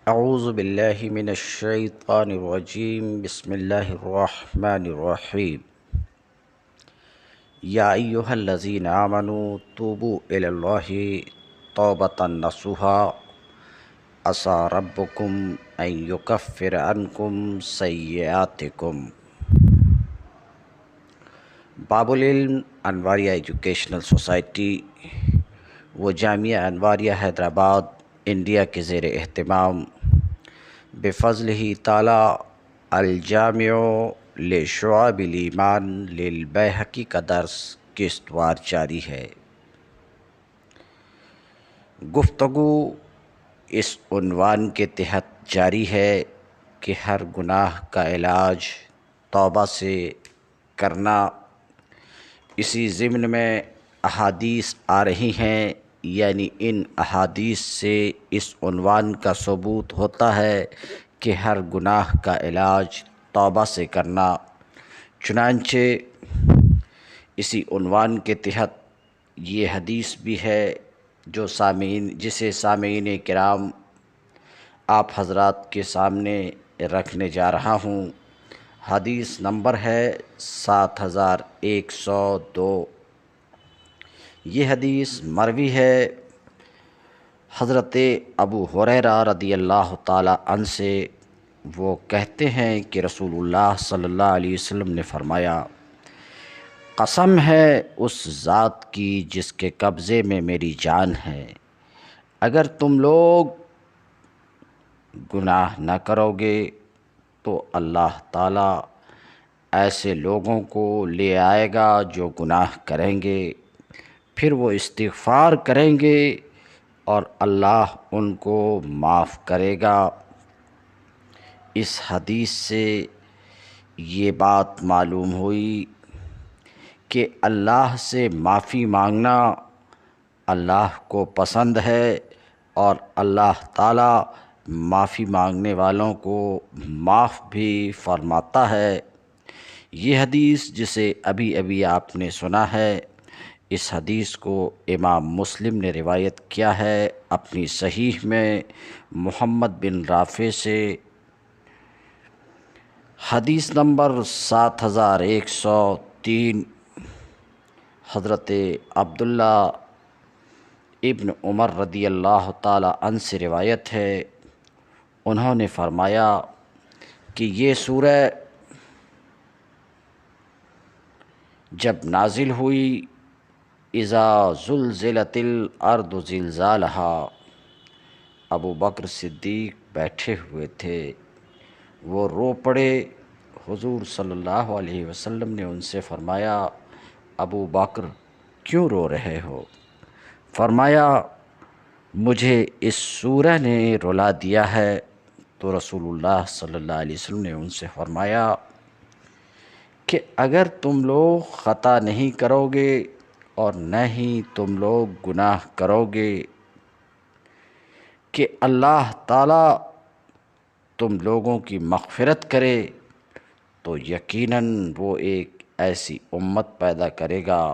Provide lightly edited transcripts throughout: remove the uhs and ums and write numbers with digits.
اعوذ باللہ من الشیطان الرجیم بسم اللہ الرحمن الرحیم یا ایہا الذین آمنوا توبوا الی اللہ توبۃ نصوحا عسیٰ ربکم ان یکفر عنکم سیئاتکم۔ باب العلم انواریہ ایجوکیشنل سوسائٹی و جامعہ انواریہ حیدرآباد انڈیا کے زیر اہتمام بفضلہ تعالی الجامع لشعب الایمان للبیہقی کا درس قسط وار جاری ہے۔ گفتگو اس عنوان کے تحت جاری ہے کہ ہر گناہ کا علاج توبہ سے کرنا۔ اسی ضمن میں احادیث آ رہی ہیں، یعنی ان احادیث سے اس عنوان کا ثبوت ہوتا ہے کہ ہر گناہ کا علاج توبہ سے کرنا۔ چنانچہ اسی عنوان کے تحت یہ حدیث بھی ہے جسے سامعین کرام آپ حضرات کے سامنے رکھنے جا رہا ہوں۔ حدیث نمبر ہے 7102۔ یہ حدیث مروی ہے حضرت ابو ہریرہ رضی اللہ تعالی عنہ سے۔ وہ کہتے ہیں کہ رسول اللہ صلی اللہ علیہ وسلم نے فرمایا، قسم ہے اس ذات کی جس کے قبضے میں میری جان ہے، اگر تم لوگ گناہ نہ کرو گے تو اللہ تعالیٰ ایسے لوگوں کو لے آئے گا جو گناہ کریں گے، پھر وہ استغفار کریں گے اور اللہ ان کو معاف کرے گا۔ اس حدیث سے یہ بات معلوم ہوئی کہ اللہ سے معافی مانگنا اللہ کو پسند ہے، اور اللہ تعالیٰ معافی مانگنے والوں کو معاف بھی فرماتا ہے۔ یہ حدیث جسے ابھی ابھی آپ نے سنا ہے، اس حدیث کو امام مسلم نے روایت کیا ہے اپنی صحیح میں محمد بن رافع سے۔ حدیث نمبر 7103 حضرت عبداللہ ابن عمر رضی اللہ تعالی عنہ سے روایت ہے۔ انہوں نے فرمایا کہ یہ سورہ جب نازل ہوئی، اذا زلزلت الارض زلزالہا، ابو بکر صدیق بیٹھے ہوئے تھے، وہ رو پڑے۔ حضور صلی اللہ علیہ وسلم نے ان سے فرمایا، ابو بکر کیوں رو رہے ہو؟ فرمایا، مجھے اس سورہ نے رلا دیا ہے۔ تو رسول اللہ صلی اللہ علیہ وسلم نے ان سے فرمایا کہ اگر تم لوگ خطا نہیں کرو گے اور نہ ہی تم لوگ گناہ کرو گے کہ اللہ تعالیٰ تم لوگوں کی مغفرت کرے، تو یقیناً وہ ایک ایسی امت پیدا کرے گا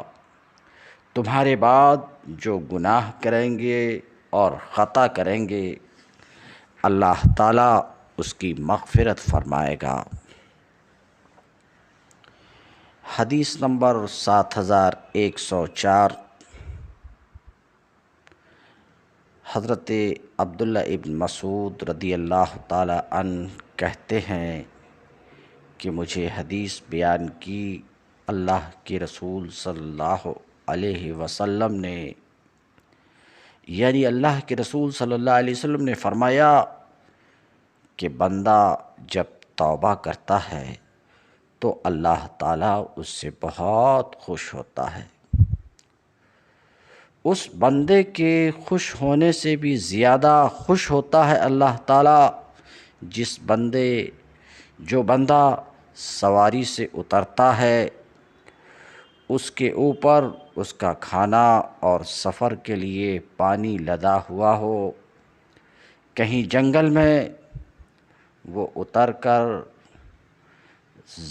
تمہارے بعد جو گناہ کریں گے اور خطا کریں گے، اللہ تعالیٰ اس کی مغفرت فرمائے گا۔ حدیث نمبر 7104 حضرت عبداللہ ابن مسعود رضی اللہ تعالی عنہ کہتے ہیں کہ مجھے حدیث بیان کی اللہ کے رسول صلی اللہ علیہ وسلم نے، یعنی اللہ کے رسول صلی اللہ علیہ وسلم نے فرمایا کہ بندہ جب توبہ کرتا ہے تو اللہ تعالیٰ اس سے بہت خوش ہوتا ہے۔ اس بندے کے خوش ہونے سے بھی زیادہ خوش ہوتا ہے اللہ تعالیٰ جو بندہ سواری سے اترتا ہے، اس کے اوپر اس کا کھانا اور سفر کے لیے پانی لدا ہوا ہو، کہیں جنگل میں وہ اتر کر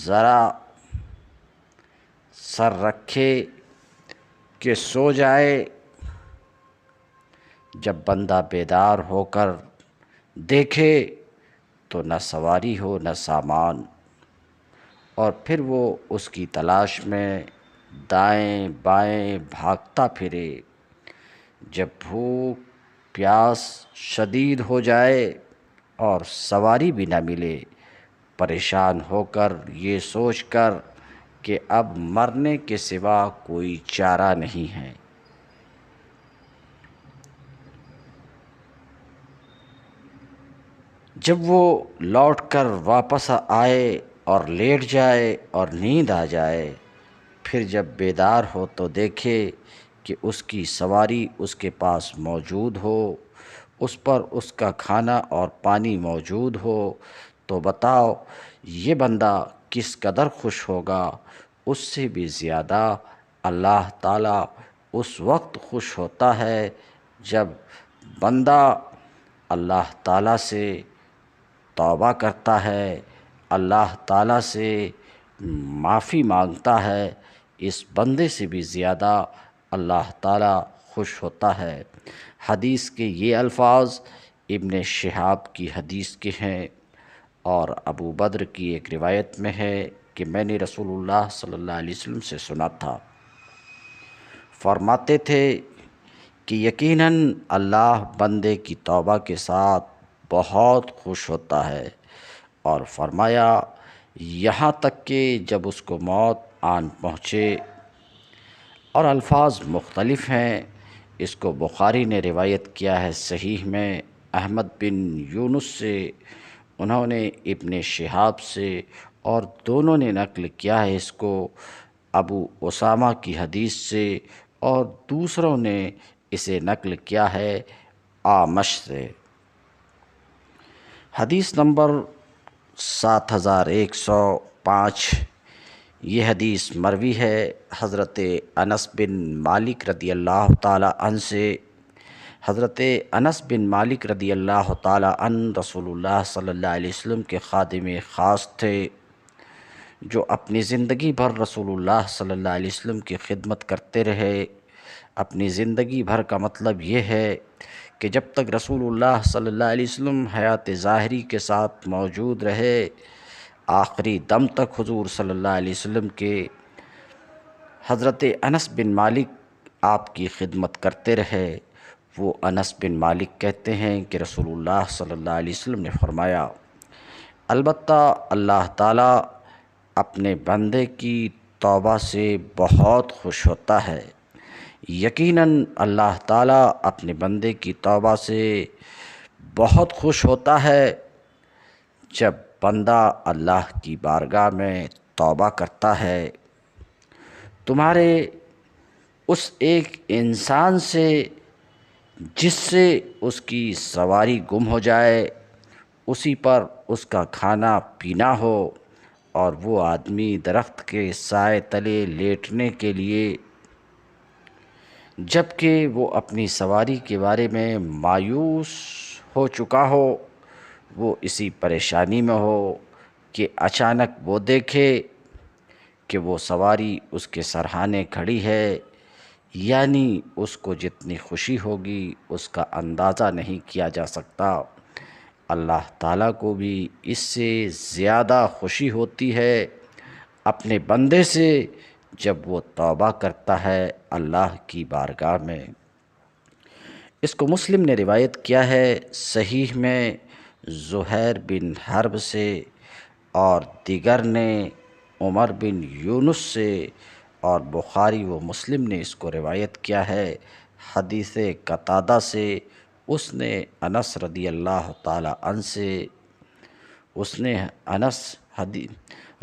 ذرا سر رکھے کہ سو جائے، جب بندہ بیدار ہو کر دیکھے تو نہ سواری ہو نہ سامان، اور پھر وہ اس کی تلاش میں دائیں بائیں بھاگتا پھرے۔ جب بھوک پیاس شدید ہو جائے اور سواری بھی نہ ملے، پریشان ہو کر یہ سوچ کر کہ اب مرنے کے سوا کوئی چارہ نہیں ہے، جب وہ لوٹ کر واپس آئے اور لیٹ جائے اور نیند آ جائے، پھر جب بیدار ہو تو دیکھے کہ اس کی سواری اس کے پاس موجود ہو، اس پر اس کا کھانا اور پانی موجود ہو، تو بتاؤ یہ بندہ کس قدر خوش ہوگا۔ اس سے بھی زیادہ اللہ تعالیٰ اس وقت خوش ہوتا ہے جب بندہ اللہ تعالیٰ سے توبہ کرتا ہے، اللہ تعالیٰ سے معافی مانگتا ہے۔ اس بندے سے بھی زیادہ اللہ تعالیٰ خوش ہوتا ہے۔ حدیث کے یہ الفاظ ابن شہاب کی حدیث کے ہیں، اور ابو بدر کی ایک روایت میں ہے کہ میں نے رسول اللہ صلی اللہ علیہ وسلم سے سنا تھا، فرماتے تھے کہ یقیناً اللہ بندے کی توبہ کے ساتھ بہت خوش ہوتا ہے، اور فرمایا یہاں تک کہ جب اس کو موت آن پہنچے۔ اور الفاظ مختلف ہیں، اس کو بخاری نے روایت کیا ہے صحیح میں احمد بن یونس سے، انہوں نے ابن شہاب سے، اور دونوں نے نقل کیا ہے اس کو ابو اسامہ کی حدیث سے، اور دوسروں نے اسے نقل کیا ہے اعمش سے۔ حدیث نمبر 7105، یہ حدیث مروی ہے حضرت انس بن مالک رضی اللہ تعالی عنہ سے۔ حضرت انس بن مالک رضی اللہ تعالی عنہ رسول اللہ صلی اللہ علیہ وسلم کے خادم خاص تھے، جو اپنی زندگی بھر رسول اللہ صلی اللہ علیہ وسلم کی خدمت کرتے رہے۔ اپنی زندگی بھر کا مطلب یہ ہے کہ جب تک رسول اللہ صلی اللہ علیہ وسلم حیات ظاہری کے ساتھ موجود رہے، آخری دم تک حضور صلی اللہ علیہ وسلم کے حضرت انس بن مالک آپ کی خدمت کرتے رہے۔ وہ انس بن مالک کہتے ہیں کہ رسول اللہ صلی اللہ علیہ وسلم نے فرمایا، البتہ اللہ تعالیٰ اپنے بندے کی توبہ سے بہت خوش ہوتا ہے۔ یقیناً اللہ تعالیٰ اپنے بندے کی توبہ سے بہت خوش ہوتا ہے جب بندہ اللہ کی بارگاہ میں توبہ کرتا ہے۔ تمہارے اس ایک انسان سے جس سے اس کی سواری گم ہو جائے، اسی پر اس کا کھانا پینا ہو، اور وہ آدمی درخت کے سائے تلے لیٹنے کے لیے، جب کہ وہ اپنی سواری کے بارے میں مایوس ہو چکا ہو، وہ اسی پریشانی میں ہو کہ اچانک وہ دیکھے کہ وہ سواری اس کے سرہانے کھڑی ہے، یعنی اس کو جتنی خوشی ہوگی اس کا اندازہ نہیں کیا جا سکتا۔ اللہ تعالیٰ کو بھی اس سے زیادہ خوشی ہوتی ہے اپنے بندے سے جب وہ توبہ کرتا ہے اللہ کی بارگاہ میں۔ اس کو مسلم نے روایت کیا ہے صحیح میں زہیر بن حرب سے، اور دیگر نے عمر بن یونس سے، اور بخاری و مسلم نے اس کو روایت کیا ہے حدیث قتادہ سے، اس نے انس رضی اللہ تعالی عنہ سے، اس نے انس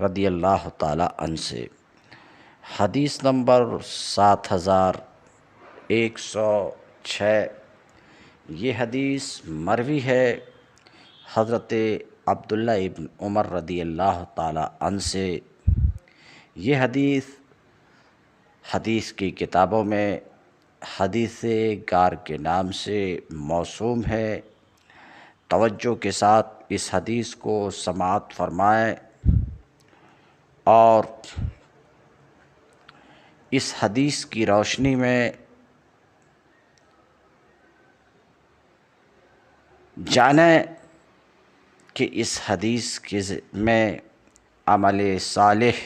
رضی اللہ تعالی عنہ سے۔ حدیث نمبر 7106، یہ حدیث مروی ہے حضرت عبداللہ ابن عمر رضی اللہ تعالی عنہ سے۔ یہ حدیث کی کتابوں میں حدیث غار کے نام سے موسوم ہے۔ توجہ کے ساتھ اس حدیث کو سماعت فرمائیں، اور اس حدیث کی روشنی میں جانیں کہ اس حدیث میں عمل صالح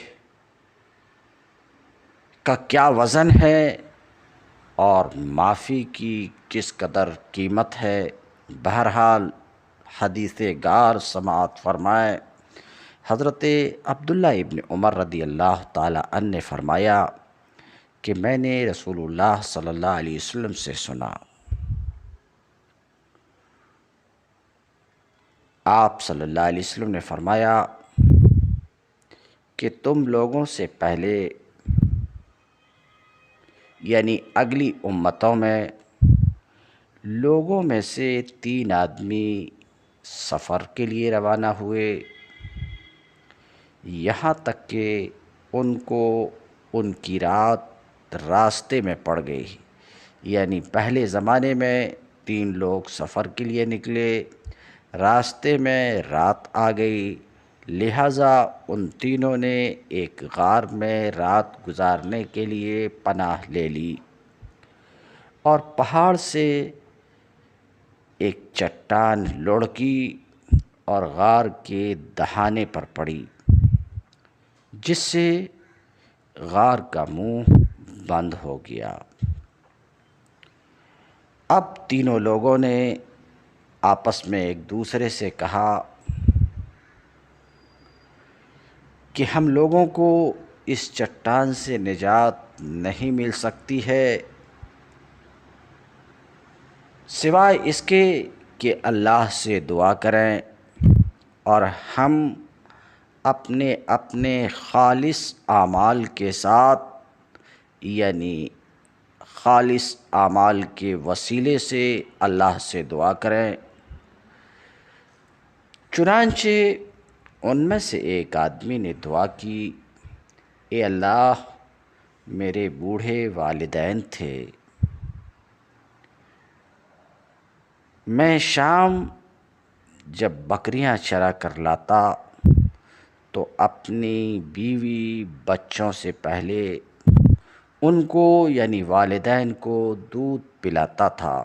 کا کیا وزن ہے اور معافی کی کس قدر قیمت ہے۔ بہرحال حدیث گار سماعت فرمائے۔ حضرت عبداللہ ابن عمر رضی اللہ تعالی عنہ نے فرمایا کہ میں نے رسول اللہ صلی اللہ علیہ وسلم سے سنا، آپ صلی اللہ علیہ وسلم نے فرمایا کہ تم لوگوں سے پہلے یعنی اگلی امتوں میں لوگوں میں سے 3 آدمی سفر کے لیے روانہ ہوئے، یہاں تک کہ ان کو ان کی رات راستے میں پڑ گئی۔ یعنی پہلے زمانے میں 3 لوگ سفر کے لیے نکلے، راستے میں رات آ گئی، لہٰذا ان تینوں نے ایک غار میں رات گزارنے کے لیے پناہ لے لی، اور پہاڑ سے ایک چٹان لڑکی اور غار کے دہانے پر پڑی، جس سے غار کا منہ بند ہو گیا۔ اب تینوں لوگوں نے آپس میں ایک دوسرے سے کہا کہ ہم لوگوں کو اس چٹان سے نجات نہیں مل سکتی ہے سوائے اس کے کہ اللہ سے دعا کریں اور ہم اپنے اپنے خالص اعمال کے ساتھ یعنی خالص اعمال کے وسیلے سے اللہ سے دعا کریں۔ چنانچہ ان میں سے ایک آدمی نے دعا کی، اے اللہ میرے بوڑھے والدین تھے، میں شام جب بکریاں چرا کر لاتا تو اپنی بیوی بچوں سے پہلے ان کو یعنی والدین کو دودھ پلاتا تھا۔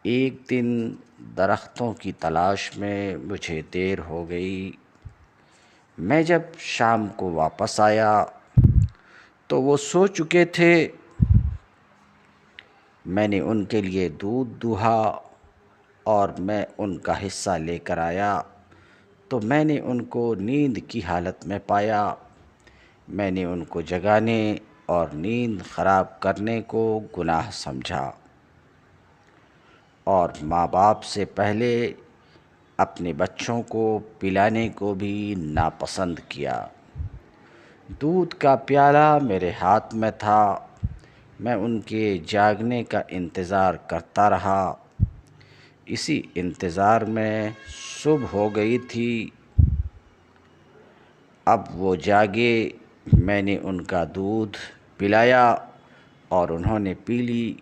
ایک دن درختوں کی تلاش میں مجھے دیر ہو گئی، میں جب شام کو واپس آیا تو وہ سو چکے تھے۔ میں نے ان کے لیے دودھ دوہا اور میں ان کا حصہ لے کر آیا تو میں نے ان کو نیند کی حالت میں پایا۔ میں نے ان کو جگانے اور نیند خراب کرنے کو گناہ سمجھا اور ماں باپ سے پہلے اپنے بچوں کو پلانے کو بھی ناپسند کیا۔ دودھ کا پیالہ میرے ہاتھ میں تھا، میں ان کے جاگنے کا انتظار کرتا رہا، اسی انتظار میں صبح ہو گئی تھی۔ اب وہ جاگے، میں نے ان کا دودھ پلایا اور انہوں نے پی لی۔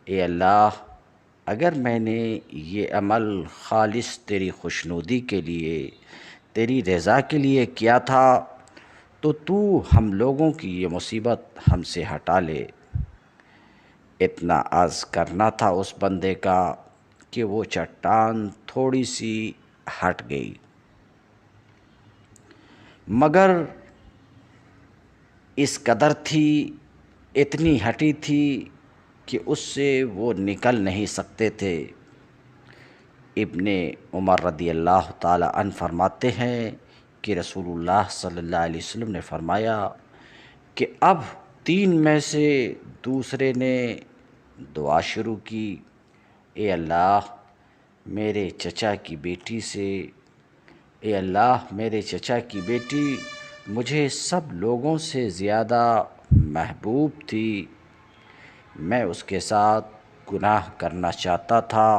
اے اللہ اگر میں نے یہ عمل خالص تیری خوشنودی کے لیے، تیری رضا کے لیے کیا تھا تو ہم لوگوں کی یہ مصیبت ہم سے ہٹا لے۔ اتنا عرض کرنا تھا اس بندے کا کہ وہ چٹان تھوڑی سی ہٹ گئی، مگر اس قدر تھی، اتنی ہٹی تھی کہ اس سے وہ نکل نہیں سکتے تھے۔ ابن عمر رضی اللہ تعالی عنہ فرماتے ہیں کہ رسول اللہ صلی اللہ علیہ وسلم نے فرمایا کہ اب 3 میں سے دوسرے نے دعا شروع کی، اے اللہ میرے چچا کی بیٹی سے، اے اللہ میرے چچا کی بیٹی مجھے سب لوگوں سے زیادہ محبوب تھی، میں اس کے ساتھ گناہ کرنا چاہتا تھا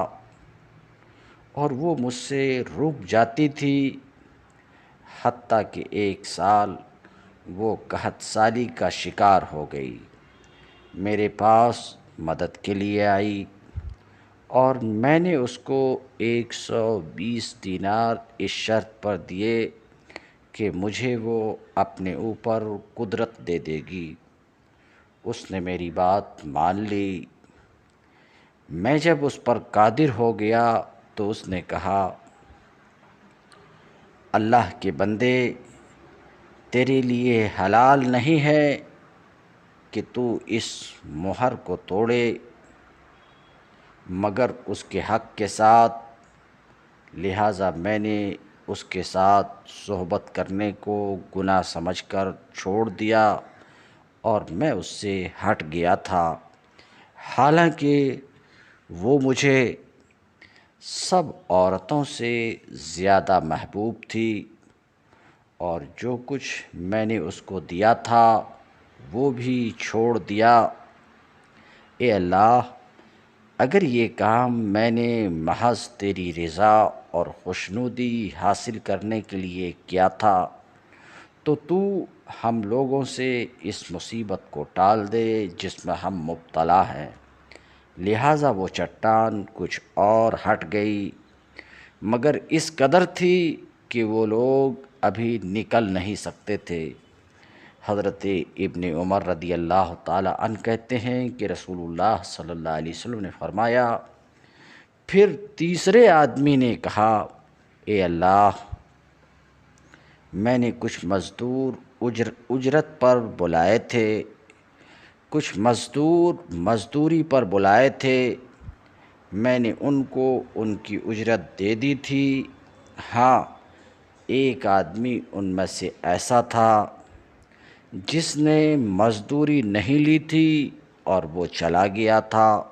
اور وہ مجھ سے رک جاتی تھی، حتیٰ کہ 1 سال وہ قحط سالی کا شکار ہو گئی، میرے پاس مدد کے لیے آئی اور میں نے اس کو 120 دینار اس شرط پر دیے کہ مجھے وہ اپنے اوپر قدرت دے دے گی۔ اس نے میری بات مان لی۔ میں جب اس پر قادر ہو گیا تو اس نے کہا اللہ کے بندے، تیرے لیے حلال نہیں ہے کہ تو اس مہر کو توڑے مگر اس کے حق کے ساتھ، لہٰذا میں نے اس کے ساتھ صحبت کرنے کو گناہ سمجھ کر چھوڑ دیا اور میں اس سے ہٹ گیا تھا، حالانکہ وہ مجھے سب عورتوں سے زیادہ محبوب تھی، اور جو کچھ میں نے اس کو دیا تھا وہ بھی چھوڑ دیا۔ اے اللہ، اگر یہ کام میں نے محض تیری رضا اور خوشنودی حاصل کرنے کے لیے کیا تھا تو تو ہم لوگوں سے اس مصیبت کو ٹال دے جس میں ہم مبتلا ہیں۔ لہٰذا وہ چٹان کچھ اور ہٹ گئی، مگر اس قدر تھی کہ وہ لوگ ابھی نکل نہیں سکتے تھے۔ حضرت ابن عمر رضی اللہ تعالی عنہ کہتے ہیں کہ رسول اللہ صلی اللہ علیہ وسلم نے فرمایا، پھر تیسرے آدمی نے کہا، اے اللہ، میں نے کچھ مزدور اجرت پر بلائے تھے، کچھ مزدور مزدوری پر بلائے تھے، میں نے ان کو ان کی اجرت دے دی تھی، ہاں ایک آدمی ان میں سے ایسا تھا جس نے مزدوری نہیں لی تھی اور وہ چلا گیا تھا،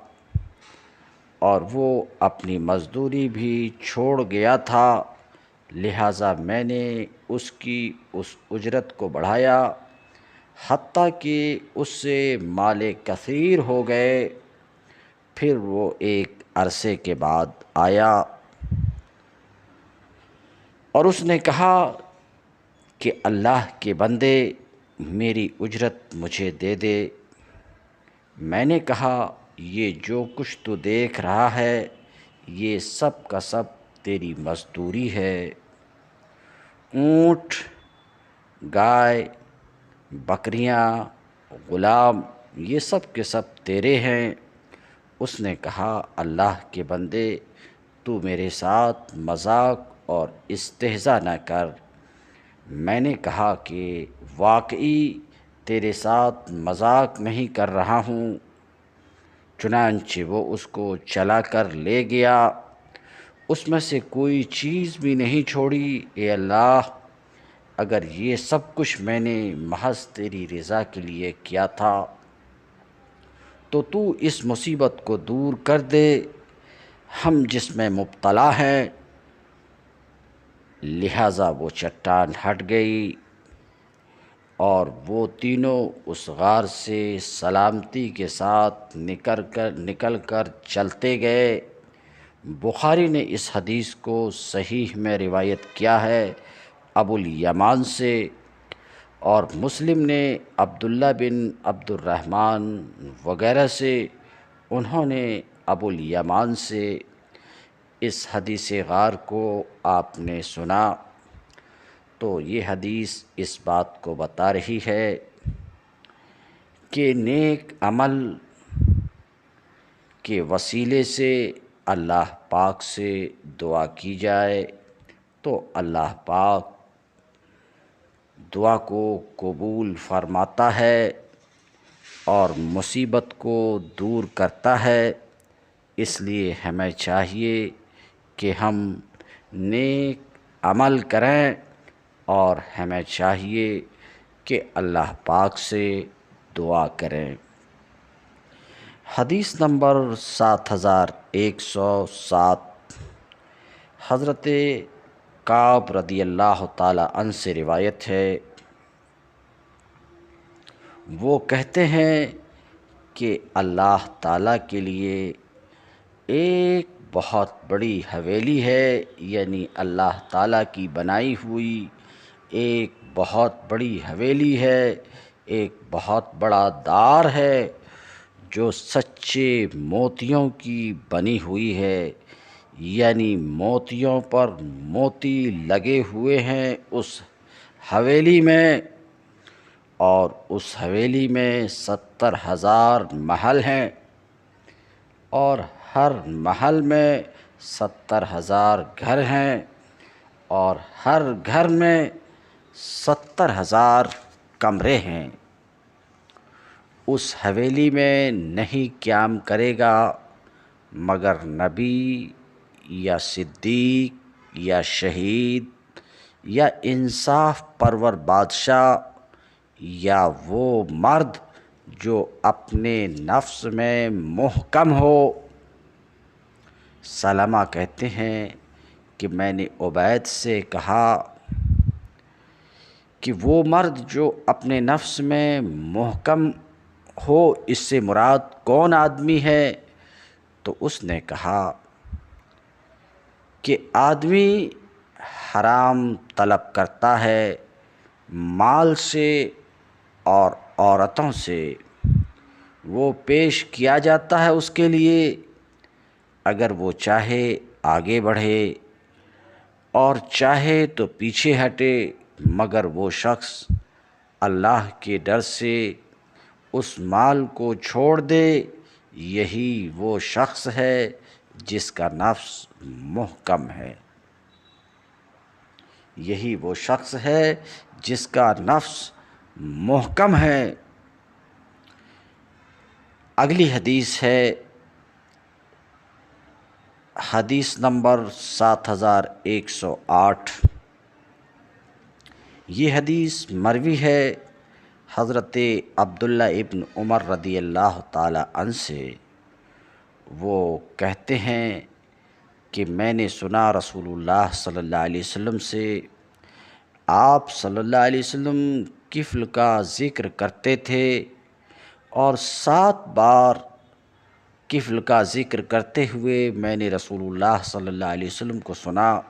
اور وہ اپنی مزدوری بھی چھوڑ گیا تھا، لہٰذا میں نے اس کی اس اجرت کو بڑھایا حتیٰ کہ اس سے مال کثیر ہو گئے۔ پھر وہ ایک عرصے کے بعد آیا اور اس نے کہا کہ اللہ کے بندے، میری اجرت مجھے دے دے۔ میں نے کہا، یہ جو کچھ تو دیکھ رہا ہے یہ سب کا سب تیری مزدوری ہے، اونٹ، گائے، بکریاں، غلام، یہ سب کے سب تیرے ہیں۔ اس نے کہا، اللہ کے بندے، تو میرے ساتھ مذاق اور استہزاء نہ کر۔ میں نے کہا کہ واقعی تیرے ساتھ مذاق نہیں کر رہا ہوں۔ چنانچہ وہ اس کو چلا کر لے گیا، اس میں سے کوئی چیز بھی نہیں چھوڑی۔ اے اللہ، اگر یہ سب کچھ میں نے محض تیری رضا کے لیے کیا تھا تو تو اس مصیبت کو دور کر دے ہم جس میں مبتلا ہیں۔ لہٰذا وہ چٹان ہٹ گئی اور وہ تینوں اس غار سے سلامتی کے ساتھ نکل کر چلتے گئے۔ بخاری نے اس حدیث کو صحیح میں روایت کیا ہے ابو الیمان سے، اور مسلم نے عبداللہ بن عبد الرحمن وغیرہ سے، انہوں نے ابو الیمان سے اس حدیث غار کو آپ نے سنا۔ تو یہ حدیث اس بات کو بتا رہی ہے کہ نیک عمل کے وسیلے سے اللہ پاک سے دعا کی جائے تو اللہ پاک دعا کو قبول فرماتا ہے اور مصیبت کو دور کرتا ہے۔ اس لیے ہمیں چاہیے کہ ہم نیک عمل کریں اور ہمیں چاہیے کہ اللہ پاک سے دعا کریں۔ حدیث نمبر 7107، حضرت کعب رضی اللہ تعالی عنہ سے روایت ہے، وہ کہتے ہیں کہ اللہ تعالیٰ کے لیے ایک بہت بڑی حویلی ہے، یعنی اللہ تعالیٰ کی بنائی ہوئی ایک بہت بڑی حویلی ہے، ایک بہت بڑا دار ہے جو سچے موتیوں کی بنی ہوئی ہے، یعنی موتیوں پر موتی لگے ہوئے ہیں اس حویلی میں، اور اس حویلی میں 70,000 محل ہیں، اور ہر محل میں 70,000 گھر ہیں، اور ہر گھر میں 70,000 کمرے ہیں، اس حویلی میں نہیں قیام کرے گا مگر نبی یا صدیق یا شہید یا انصاف پرور بادشاہ، یا وہ مرد جو اپنے نفس میں محکم ہو۔ سلمہ کہتے ہیں کہ میں نے عبید سے کہا کہ وہ مرد جو اپنے نفس میں محکم ہو، اس سے مراد کون آدمی ہے؟ تو اس نے کہا کہ آدمی حرام طلب کرتا ہے، مال سے اور عورتوں سے، وہ پیش کیا جاتا ہے اس کے لیے، اگر وہ چاہے آگے بڑھے اور چاہے تو پیچھے ہٹے، مگر وہ شخص اللہ کے ڈر سے اس مال کو چھوڑ دے، یہی وہ شخص ہے جس کا نفس محکم ہے۔ یہی وہ شخص ہے جس کا نفس محکم ہے۔ اگلی حدیث ہے حدیث نمبر 7108۔ یہ حدیث مروی ہے حضرت عبداللہ ابن عمر رضی اللہ تعالی عنہ سے۔ وہ کہتے ہیں کہ میں نے سنا رسول اللہ صلی اللہ علیہ وسلم سے، آپ صلی اللہ علیہ وسلم کفل کا ذکر کرتے تھے، اور 7 بار کفل کا ذکر کرتے ہوئے میں نے رسول اللہ صلی اللہ علیہ وسلم کو سنا۔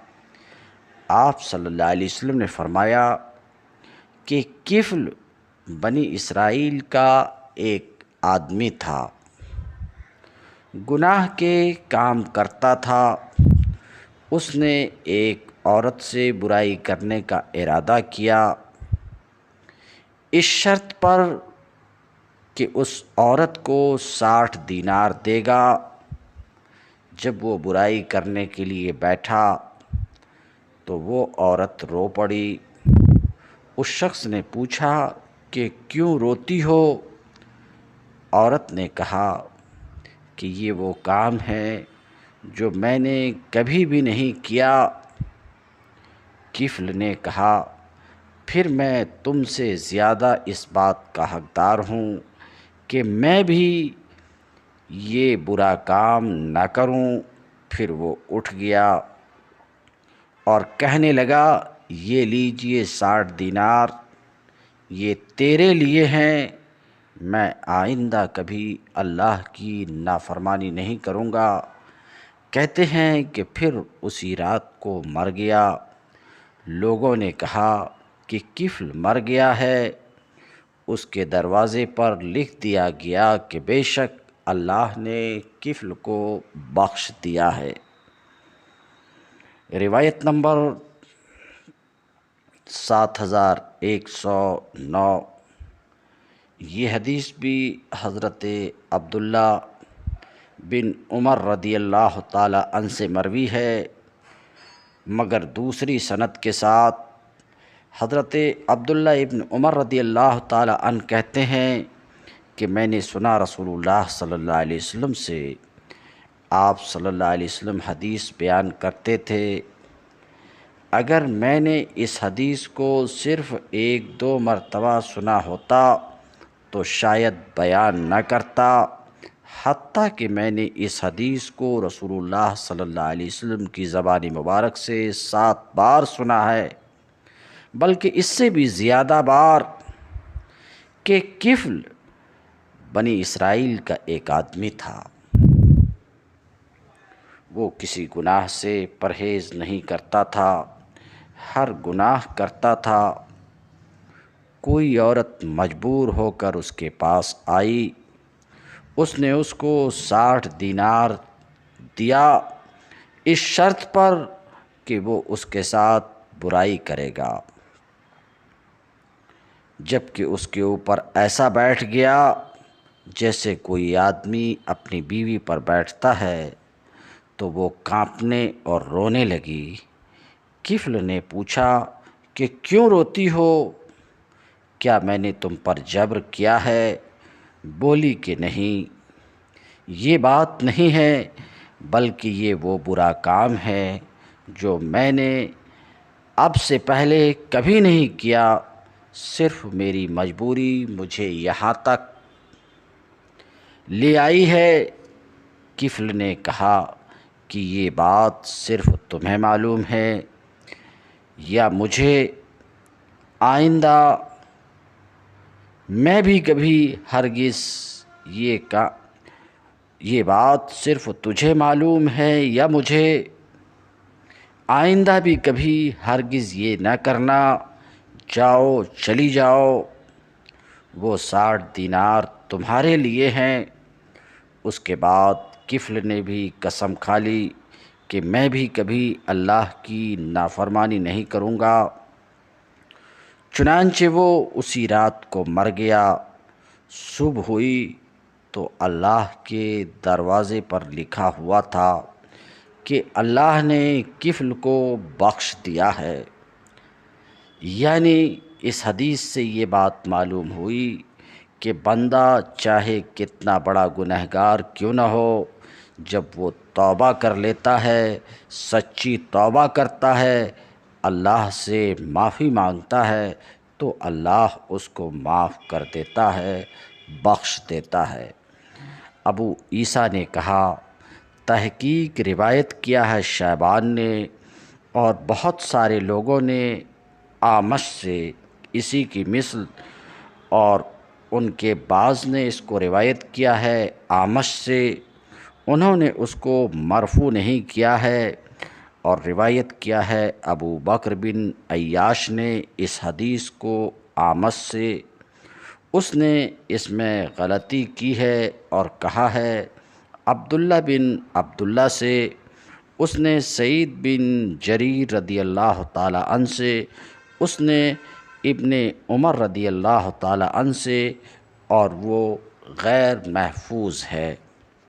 آپ صلی اللہ علیہ وسلم نے فرمایا کہ کفل بنی اسرائیل کا ایک آدمی تھا، گناہ کے کام کرتا تھا۔ اس نے ایک عورت سے برائی کرنے کا ارادہ کیا، اس شرط پر کہ اس عورت کو 60 دینار دے گا۔ جب وہ برائی کرنے کے لیے بیٹھا تو وہ عورت رو پڑی۔ اس شخص نے پوچھا کہ کیوں روتی ہو؟ عورت نے کہا کہ یہ وہ کام ہے جو میں نے کبھی بھی نہیں کیا۔ کفل نے کہا پھر میں تم سے زیادہ اس بات کا حقدار ہوں کہ میں بھی یہ برا کام نہ کروں۔ پھر وہ اٹھ گیا اور کہنے لگا یہ لیجئے 60 دینار، یہ تیرے لیے ہیں، میں آئندہ کبھی اللہ کی نافرمانی نہیں کروں گا۔ کہتے ہیں کہ پھر اسی رات کو مر گیا۔ لوگوں نے کہا کہ کفل مر گیا ہے۔ اس کے دروازے پر لکھ دیا گیا کہ بے شک اللہ نے کفل کو بخش دیا ہے۔ روایت نمبر 7109۔ یہ حدیث بھی حضرت عبداللہ بن عمر رضی اللہ تعالی عنہ سے مروی ہے، مگر دوسری سند کے ساتھ۔ حضرت عبداللہ ابن عمر رضی اللہ تعالی عنہ کہتے ہیں کہ میں نے سنا رسول اللہ صلی اللہ علیہ وسلم سے، آپ صلی اللہ علیہ وسلم حدیث بیان کرتے تھے، اگر میں نے اس حدیث کو صرف 1-2 مرتبہ سنا ہوتا تو شاید بیان نہ کرتا، حتیٰ کہ میں نے اس حدیث کو رسول اللہ صلی اللہ علیہ وسلم کی زبان مبارک سے 7 بار سنا ہے، بلکہ اس سے بھی زیادہ بار، کہ کفل بنی اسرائیل کا ایک آدمی تھا۔ وہ کسی گناہ سے پرہیز نہیں کرتا تھا، ہر گناہ کرتا تھا۔ کوئی عورت مجبور ہو کر اس کے پاس آئی، اس نے اس کو 60 دینار دیا، اس شرط پر کہ وہ اس کے ساتھ برائی کرے گا۔ جبکہ اس کے اوپر ایسا بیٹھ گیا جیسے کوئی آدمی اپنی بیوی پر بیٹھتا ہے، تو وہ کانپنے اور رونے لگی۔ کفل نے پوچھا کہ کیوں روتی ہو؟ کیا میں نے تم پر جبر کیا ہے؟ بولی کہ نہیں، یہ بات نہیں ہے، بلکہ یہ وہ برا کام ہے جو میں نے اب سے پہلے کبھی نہیں کیا، صرف میری مجبوری مجھے یہاں تک لے آئی ہے۔ کفل نے کہا کہ یہ بات صرف تمہیں معلوم ہے یا مجھے؟ آئندہ میں بھی کبھی ہرگز یہ بات صرف تجھے معلوم ہے یا مجھے؟ آئندہ بھی کبھی ہرگز یہ نہ کرنا۔ جاؤ، چلی جاؤ، وہ 60 دینار تمہارے لیے ہیں۔ اس کے بعد کفل نے بھی قسم کھا لی کہ میں بھی کبھی اللہ کی نافرمانی نہیں کروں گا۔ چنانچہ وہ اسی رات کو مر گیا۔ صبح ہوئی تو اللہ کے دروازے پر لکھا ہوا تھا کہ اللہ نے کفل کو بخش دیا ہے۔ یعنی اس حدیث سے یہ بات معلوم ہوئی کہ بندہ چاہے کتنا بڑا گنہگار کیوں نہ ہو، جب وہ توبہ کر لیتا ہے، سچی توبہ کرتا ہے، اللہ سے معافی مانگتا ہے، تو اللہ اس کو معاف کر دیتا ہے، بخش دیتا ہے۔ ابو عیسیٰ نے کہا، تحقیق روایت کیا ہے شیبان نے اور بہت سارے لوگوں نے اعمش سے اسی کی مثل، اور ان کے بعض نے اس کو روایت کیا ہے اعمش سے، انہوں نے اس کو مرفوع نہیں کیا ہے، اور روایت کیا ہے ابو بکر بن عیاش نے اس حدیث کو اعمش سے۔ اس نے اس میں غلطی کی ہے اور کہا ہے عبداللہ بن عبداللہ سے، اس نے سعید بن جریر رضی اللہ تعالی عنہ سے، اس نے ابن عمر رضی اللہ تعالی عنہ سے، اور وہ غیر محفوظ ہے۔